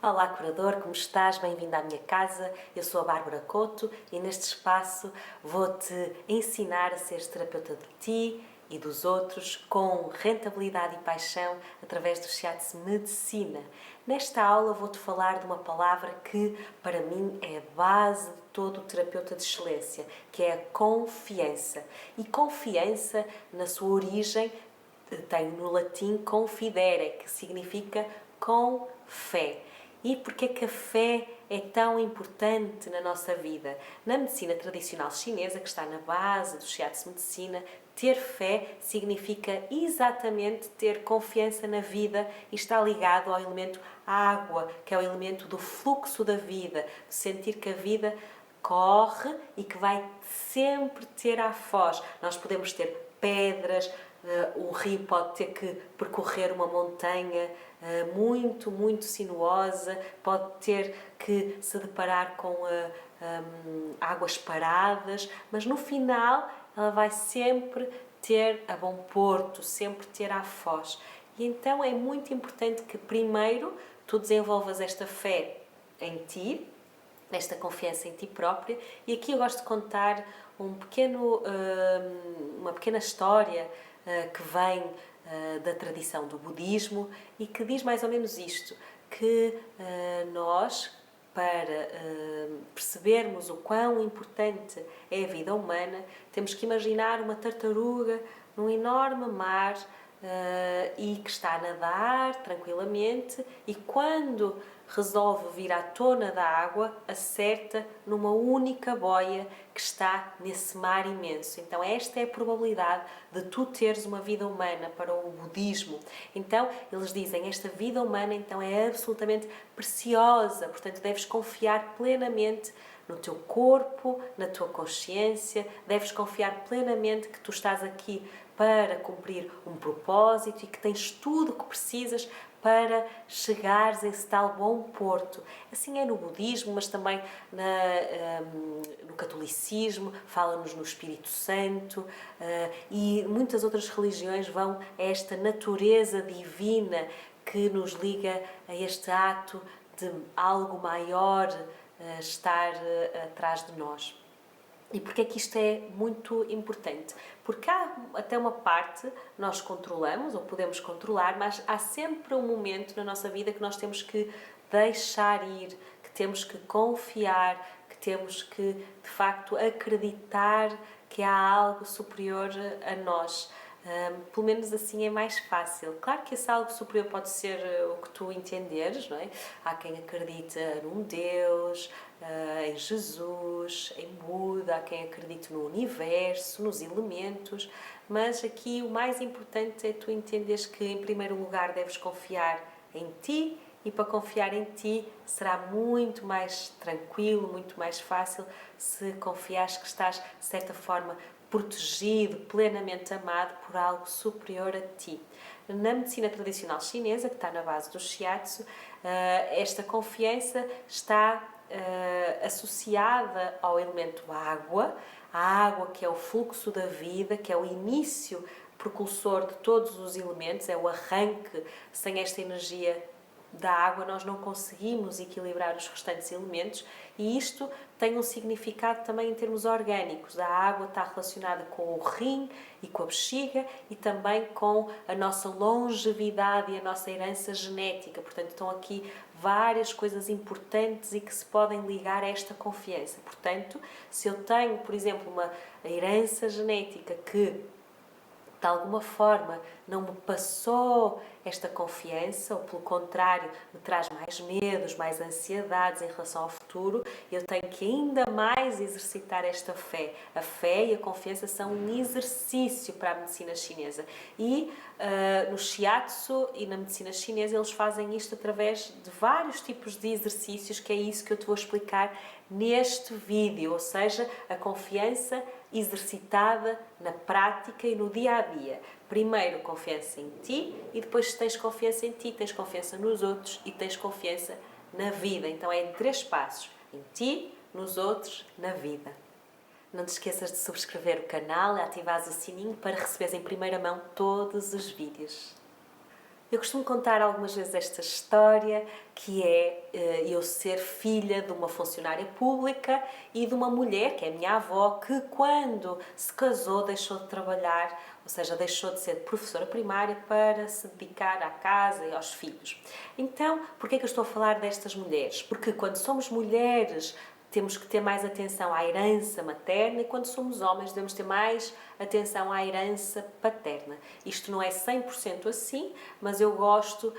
Olá, curador, como estás? Bem-vindo à minha casa. Eu sou a Bárbara Couto e neste espaço vou-te ensinar a ser terapeuta de ti e dos outros com rentabilidade e paixão através do Shiatsu Medicina. Nesta aula vou-te falar de uma palavra que para mim é a base de todo o terapeuta de excelência, que é a confiança. E confiança, na sua origem, tem no latim confidere, que significa com fé. E porque é que a fé é tão importante na nossa vida? Na medicina tradicional chinesa, que está na base do Shiatsu Medicina, ter fé significa exatamente ter confiança na vida e está ligado ao elemento água, que é o elemento do fluxo da vida, de sentir que a vida corre e que vai sempre ter a foz. Nós podemos ter pedras, um rio pode ter que percorrer uma montanha muito sinuosa, pode ter que se deparar com águas paradas, mas no final ela vai sempre ter a bom porto, sempre ter a foz. E então é muito importante que primeiro tu desenvolvas esta fé em ti, esta confiança em ti própria. E aqui eu gosto de contar uma pequena história que vem da tradição do budismo e que diz mais ou menos isto, que nós, para percebermos o quão importante é a vida humana, temos que imaginar uma tartaruga num enorme mar e que está a nadar tranquilamente e quando resolve vir à tona da água, acerta numa única boia que está nesse mar imenso. Então esta é a probabilidade de tu teres uma vida humana para o budismo. Então eles dizem, esta vida humana então é absolutamente preciosa, portanto deves confiar plenamente no teu corpo, na tua consciência, deves confiar plenamente que tu estás aqui para cumprir um propósito e que tens tudo o que precisas para chegares a esse tal bom porto. Assim é no budismo, mas também no catolicismo, fala-nos no Espírito Santo e muitas outras religiões vão a esta natureza divina que nos liga a este ato de algo maior estar atrás de nós. E porquê é que isto é muito importante? Porque há até uma parte nós controlamos ou podemos controlar, mas há sempre um momento na nossa vida que nós temos que deixar ir, que temos que confiar, que temos que de facto acreditar que há algo superior a nós. Pelo menos assim é mais fácil. Claro que esse algo superior pode ser o que tu entenderes, não é? Há quem acredita num Deus, em Jesus, em Buda, há quem acredite no universo, nos elementos, mas aqui o mais importante é tu entenderes que em primeiro lugar deves confiar em ti e para confiar em ti será muito mais tranquilo, muito mais fácil se confiares que estás de certa forma protegido, plenamente amado por algo superior a ti. Na medicina tradicional chinesa, que está na base do Shiatsu, esta confiança está associada ao elemento água, a água que é o fluxo da vida, que é o início propulsor de todos os elementos, é o arranque. Sem esta energia da água nós não conseguimos equilibrar os restantes elementos e isto tem um significado também em termos orgânicos. A água está relacionada com o rim e com a bexiga e também com a nossa longevidade e a nossa herança genética. Portanto, estão aqui várias coisas importantes e que se podem ligar a esta confiança. Portanto, se eu tenho, por exemplo, uma herança genética que de alguma forma não me passou esta confiança, ou pelo contrário, me traz mais medos, mais ansiedades em relação ao futuro, eu tenho que ainda mais exercitar esta fé. A fé e a confiança são um exercício para a medicina chinesa. E no Shiatsu e na medicina chinesa eles fazem isto através de vários tipos de exercícios, que é isso que eu te vou explicar neste vídeo, ou seja, a confiança exercitada na prática e no dia a dia. Primeiro, confiança em ti e depois, se tens confiança em ti, tens confiança nos outros e tens confiança na vida. Então é em 3 passos: em ti, nos outros, na vida. Não te esqueças de subscrever o canal e ativar o sininho para receberes em primeira mão todos os vídeos. Eu costumo contar algumas vezes esta história, que é eu ser filha de uma funcionária pública e de uma mulher, que é a minha avó, que quando se casou deixou de trabalhar, ou seja, deixou de ser professora primária para se dedicar à casa e aos filhos. Então, porquê é que eu estou a falar destas mulheres? Porque quando somos mulheres temos que ter mais atenção à herança materna e quando somos homens devemos ter mais atenção à herança paterna. Isto não é 100% assim, mas eu gosto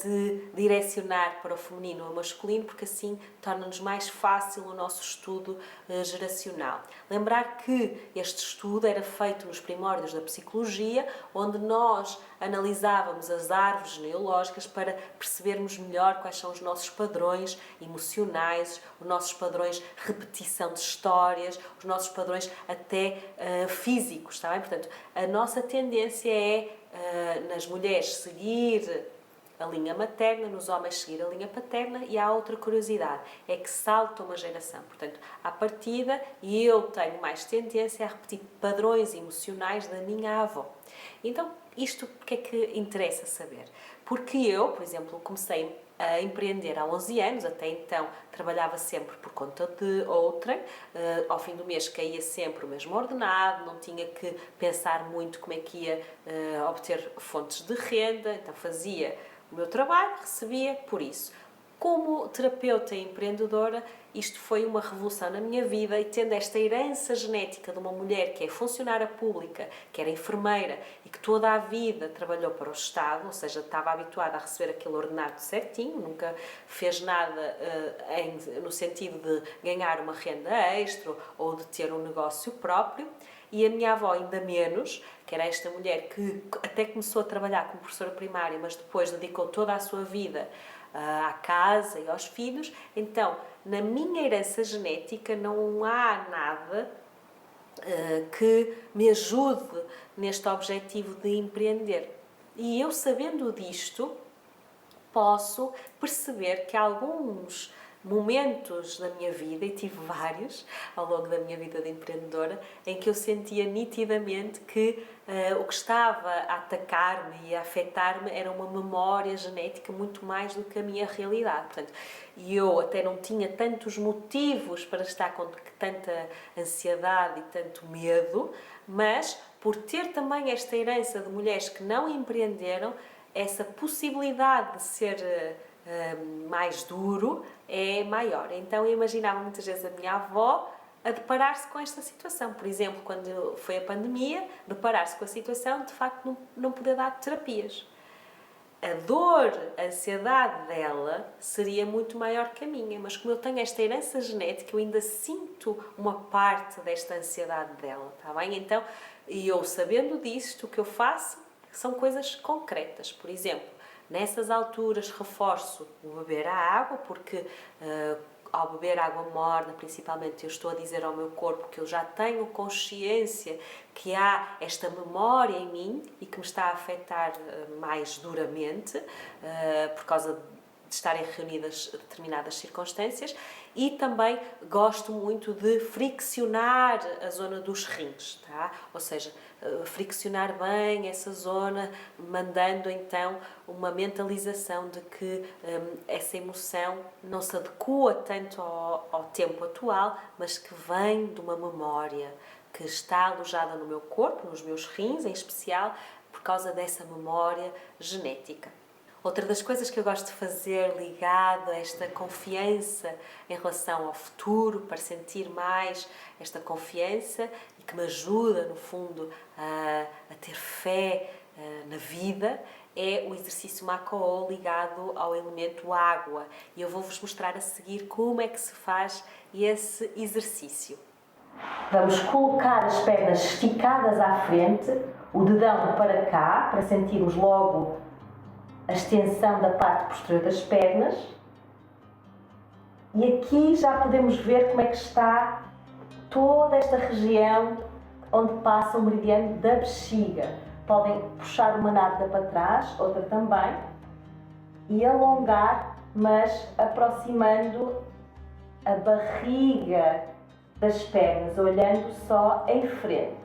de direcionar para o feminino ou masculino porque assim torna-nos mais fácil o nosso estudo geracional. Lembrar que este estudo era feito nos primórdios da psicologia, onde nós analisávamos as árvores genealógicas para percebermos melhor quais são os nossos padrões emocionais, os nossos padrões de repetição de histórias, os nossos padrões até físicos, está bem? Portanto, a nossa tendência é, nas mulheres, seguir a linha materna, nos homens seguir a linha paterna e há outra curiosidade, é que salta uma geração. Portanto, à partida, eu tenho mais tendência a repetir padrões emocionais da minha avó. Então, isto porque é que interessa saber? Porque eu, por exemplo, comecei a empreender há 11 anos, até então trabalhava sempre por conta de outrem, ao fim do mês caía sempre o mesmo ordenado, não tinha que pensar muito como é que ia obter fontes de renda, então fazia o meu trabalho, recebia por isso. Como terapeuta e empreendedora, isto foi uma revolução na minha vida e tendo esta herança genética de uma mulher que é funcionária pública, que era enfermeira e que toda a vida trabalhou para o Estado, ou seja, estava habituada a receber aquele ordenado certinho, nunca fez nada no sentido de ganhar uma renda extra ou de ter um negócio próprio. E a minha avó ainda menos, que era esta mulher que até começou a trabalhar como professora primária, mas depois dedicou toda a sua vida à casa e aos filhos. Então, na minha herança genética não há nada que me ajude neste objetivo de empreender. E eu, sabendo disto, posso perceber que alguns momentos da minha vida, e tive vários ao longo da minha vida de empreendedora, em que eu sentia nitidamente que o que estava a atacar-me e a afetar-me era uma memória genética muito mais do que a minha realidade. Portanto, e eu até não tinha tantos motivos para estar com tanta ansiedade e tanto medo, mas por ter também esta herança de mulheres que não empreenderam, essa possibilidade de ser mais duro é maior. Então eu imaginava muitas vezes a minha avó a deparar-se com esta situação. Por exemplo, quando foi a pandemia, deparar-se com a situação de de facto não poder dar terapias. A dor, a ansiedade dela seria muito maior que a minha, mas como eu tenho esta herança genética, eu ainda sinto uma parte desta ansiedade dela, está bem? Então, e eu sabendo disto, o que eu faço são coisas concretas. Por exemplo, nessas alturas reforço o beber a água, porque ao beber água morna, principalmente, eu estou a dizer ao meu corpo que eu já tenho consciência que há esta memória em mim e que me está a afetar mais duramente por causa de estarem reunidas determinadas circunstâncias. E também gosto muito de friccionar a zona dos rins, tá? Ou seja, friccionar bem essa zona, mandando então uma mentalização de que essa emoção não se adequa tanto ao tempo atual, mas que vem de uma memória que está alojada no meu corpo, nos meus rins em especial, por causa dessa memória genética. Outra das coisas que eu gosto de fazer ligado a esta confiança em relação ao futuro, para sentir mais esta confiança e que me ajuda, no fundo, a ter fé na vida, é o exercício Makoô ligado ao elemento água. E eu vou-vos mostrar a seguir como é que se faz esse exercício. Vamos colocar as pernas esticadas à frente, o dedão para cá, para sentirmos logo a extensão da parte posterior das pernas. E aqui já podemos ver como é que está toda esta região onde passa o meridiano da bexiga. Podem puxar uma nádega para trás, outra também, e alongar, mas aproximando a barriga das pernas, olhando só em frente.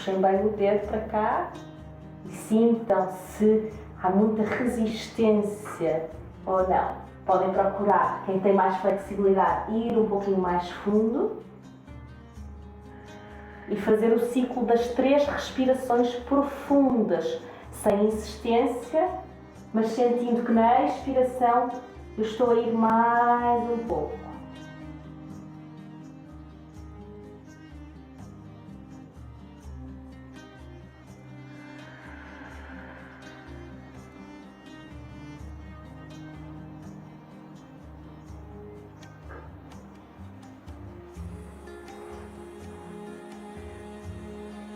Puxem bem o dedo para cá e sintam se há muita resistência ou não. Podem procurar, quem tem mais flexibilidade, ir um pouquinho mais fundo e fazer o ciclo das 3 respirações profundas, sem insistência, mas sentindo que na expiração eu estou a ir mais um pouco.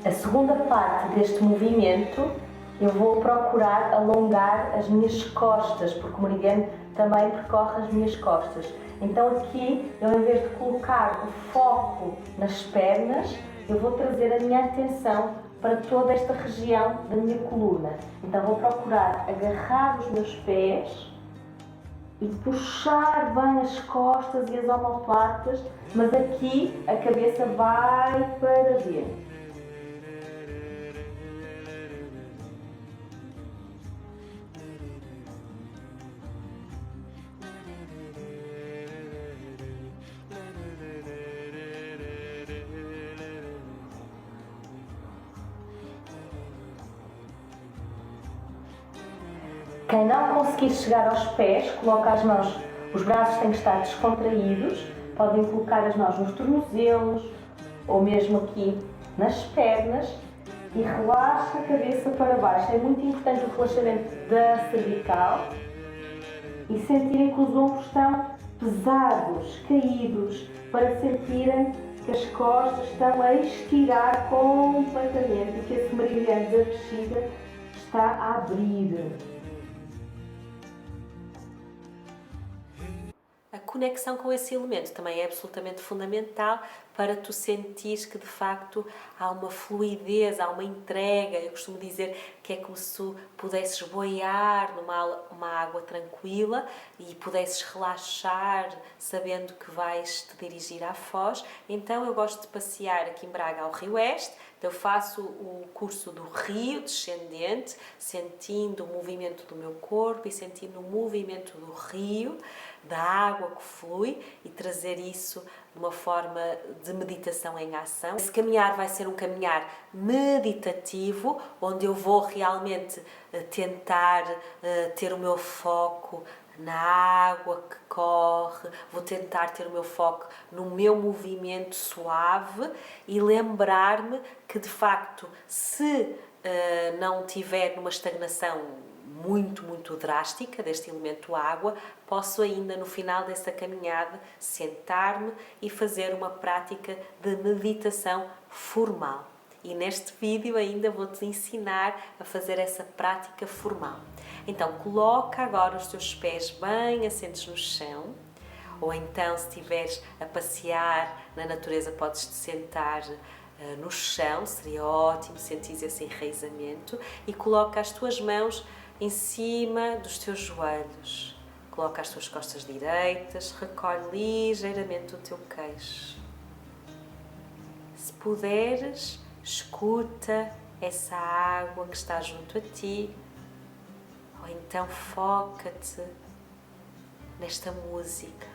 A segunda parte deste movimento, eu vou procurar alongar as minhas costas, porque o meridiano também percorre as minhas costas. Então aqui, eu em vez de colocar o foco nas pernas, eu vou trazer a minha atenção para toda esta região da minha coluna. Então vou procurar agarrar os meus pés e puxar bem as costas e as omoplatas, mas aqui a cabeça vai para dentro. Quem não conseguir chegar aos pés, coloca as mãos, os braços têm que estar descontraídos, podem colocar as mãos nos tornozelos ou mesmo aqui nas pernas e relaxa a cabeça para baixo. É muito importante o relaxamento da cervical e sentirem que os ombros estão pesados, caídos, para sentirem que as costas estão a estirar completamente e que esse meridiano da bexiga está a abrir. A conexão com esse elemento também é absolutamente fundamental para tu sentires que de facto há uma fluidez, há uma entrega. Eu costumo dizer que é como se tu pudesses boiar numa água tranquila e pudesses relaxar sabendo que vais te dirigir à Foz. Então eu gosto de passear aqui em Braga ao Rio Oeste. Então eu faço o curso do rio descendente, sentindo o movimento do meu corpo e sentindo o movimento do rio, da água que flui, e trazer isso de uma forma de meditação em ação. Esse caminhar vai ser um caminhar meditativo, onde eu vou realmente tentar ter o meu foco na água que corre, vou tentar ter o meu foco no meu movimento suave e lembrar-me que de facto se não tiver numa estagnação muito drástica deste elemento água, posso ainda no final dessa caminhada sentar-me e fazer uma prática de meditação formal. E neste vídeo ainda vou-te ensinar a fazer essa prática formal. Então coloca agora os teus pés bem assentos no chão, ou então se estiveres a passear na natureza podes te sentar no chão, seria ótimo sentir esse enraizamento, e coloca as tuas mãos em cima dos teus joelhos. Coloca as tuas costas direitas, recolhe ligeiramente o teu queixo. Se puderes, escuta essa água que está junto a ti, ou então foca-te nesta música.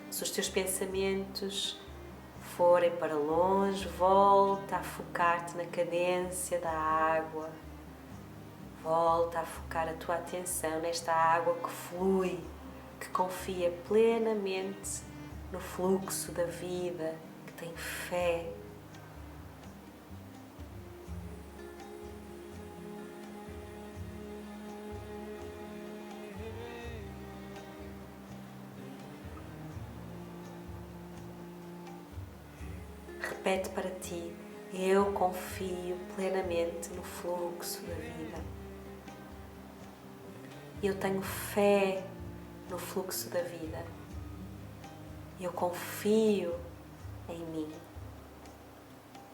Se os teus pensamentos forem para longe, volta a focar-te na cadência da água. Volta a focar a tua atenção nesta água que flui, que confia plenamente no fluxo da vida, que tem fé. Repete para ti: eu confio plenamente no fluxo da vida. Eu tenho fé no fluxo da vida. Eu confio em mim.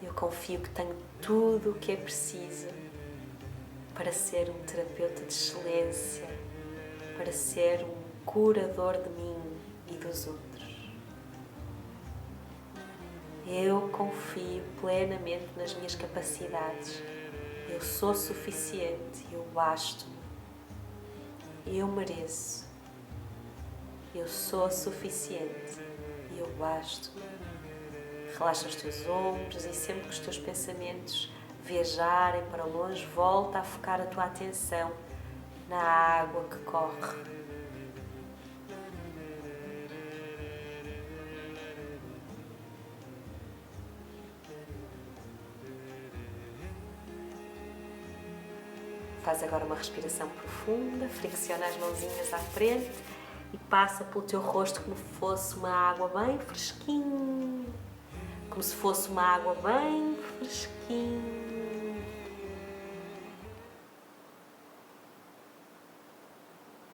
Eu confio que tenho tudo o que é preciso para ser um terapeuta de excelência, para ser um curador de mim, e dos outros. Eu confio plenamente nas minhas capacidades. Eu sou suficiente, eu basto-me. Eu mereço. Eu sou suficiente e eu basto-me. Relaxa os teus ombros e sempre que os teus pensamentos viajarem para longe, volta a focar a tua atenção na água que corre. Faz agora uma respiração profunda, flexiona as mãozinhas à frente e passa pelo teu rosto como fosse uma água bem fresquinha. Como se fosse uma água bem fresquinha.